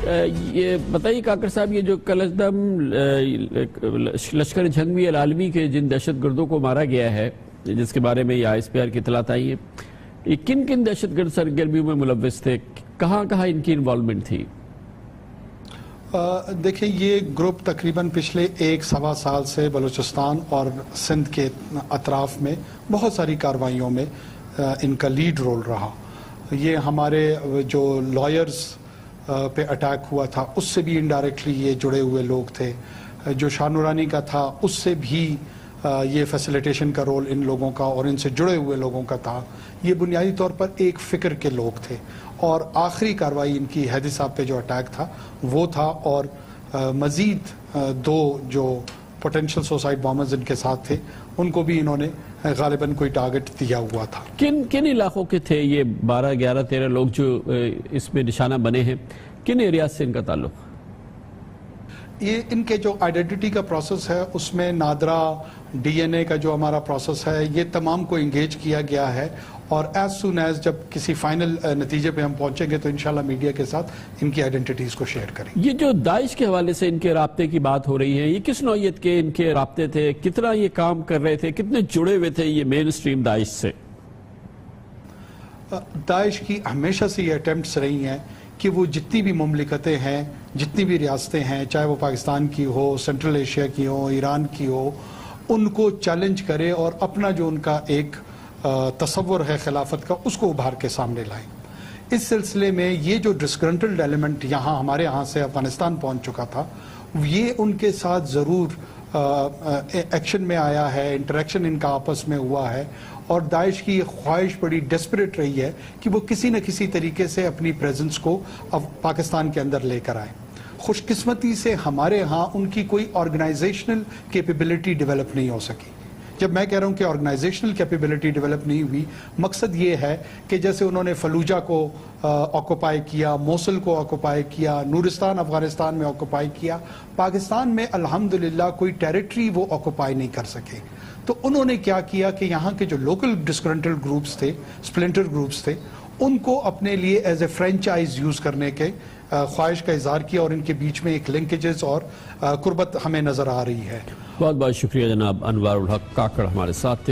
یہ بتائیے کاکڑ صاحب، یہ جو کلدم لشکر جھنگوی العالمی کے جن دہشت گردوں کو مارا گیا ہے، جس کے بارے میں یہ ISPR کی اطلاعات آئی ہیں، یہ کن کن دہشت گرد سرگرمیوں میں ملوث تھے؟ کہاں کہاں ان کی انوالومنٹ تھی؟ دیکھیں، یہ گروپ تقریباً پچھلے 1-1.25 سال سے بلوچستان اور سندھ کے اطراف میں بہت ساری کارروائیوں میں ان کا لیڈ رول رہا۔ یہ ہمارے جو لائرز پہ اٹیک ہوا تھا اس سے بھی انڈائریکٹلی یہ جڑے ہوئے لوگ تھے، جو شاہ نورانی کا تھا اس سے بھی یہ فیسیلیٹیشن کا رول ان لوگوں کا اور ان سے جڑے ہوئے لوگوں کا تھا۔ یہ بنیادی طور پر ایک فکر کے لوگ تھے، اور آخری کارروائی ان کی حیدی صاحب پہ جو اٹیک تھا وہ تھا، اور مزید 2 جو پوٹینشل سوسائڈ بامرز ان کے ساتھ تھے ان کو بھی انہوں نے غالباً کوئی ٹارگٹ دیا ہوا تھا۔ کن علاقوں کے تھے یہ 12, 11, 13 لوگ جو اس میں نشانہ بنے ہیں؟ کن ایریاز سے ان کا تعلق؟ یہ ان کے جو آئیڈینٹی کا پروسیس ہے اس میں نادرا DNA کا جو ہمارا پروسیس ہے یہ تمام کو انگیج کیا گیا ہے، اور ایز سون ایز جب کسی فائنل نتیجے پہ ہم پہنچیں گے تو انشاءاللہ میڈیا کے ساتھ ان کی آئیڈینٹیز کو شیئر کریں گے۔ یہ جو داعش کے حوالے سے ان کے رابطے کی بات ہو رہی ہے، یہ کس نوعیت کے ان کے رابطے تھے؟ کتنا یہ کام کر رہے تھے؟ کتنے جڑے ہوئے تھے یہ مین سٹریم داعش سے؟ داعش کی ہمیشہ سے یہ اٹیمپٹس رہی ہیں کہ وہ جتنی بھی مملکتیں ہیں، جتنی بھی ریاستیں ہیں، چاہے وہ پاکستان کی ہو، سینٹرل ایشیا کی ہو، ایران کی ہو، ان کو چیلنج کرے اور اپنا جو ان کا ایک تصور ہے خلافت کا اس کو ابھار کے سامنے لائیں۔ اس سلسلے میں یہ جو ڈسگرنٹلڈ ایلیمنٹ ہمارے یہاں سے افغانستان پہنچ چکا تھا، یہ ان کے ساتھ ضرور ایکشن میں آیا ہے، انٹریکشن ان کا آپس میں ہوا ہے، اور داعش کی یہ خواہش بڑی ڈیسپریٹ رہی ہے کہ وہ کسی نہ کسی طریقے سے اپنی پریزنس کو اب پاکستان کے اندر لے کر آئیں۔ خوش قسمتی سے ہمارے ہاں ان کی کوئی آرگنائزیشنل کیپیبلٹی ڈیولپ نہیں ہو سکی۔ جب میں کہہ رہا ہوں کہ آرگنائزیشنل کیپیبلٹی ڈیولپ نہیں ہوئی، مقصد یہ ہے کہ جیسے انہوں نے فلوجہ کو آکوپائی کیا، موصل کو آکوپائی کیا، نورستان افغانستان میں آکوپائی کیا، پاکستان میں الحمدللہ کوئی ٹیریٹری وہ آکوپائی نہیں کر سکے۔ تو انہوں نے کیا کیا کہ یہاں کے جو لوکل ڈسگرنٹلڈ گروپس تھے، سپلنٹر گروپس تھے، ان کو اپنے لیے ایز اے فرینچائز یوز کرنے کے خواہش کا اظہار کیا، اور ان کے بیچ میں ایک لنکیجز اور قربت ہمیں نظر آ رہی ہے۔ بہت بہت شکریہ جناب انوار الحق کاکڑ ہمارے ساتھ تھے۔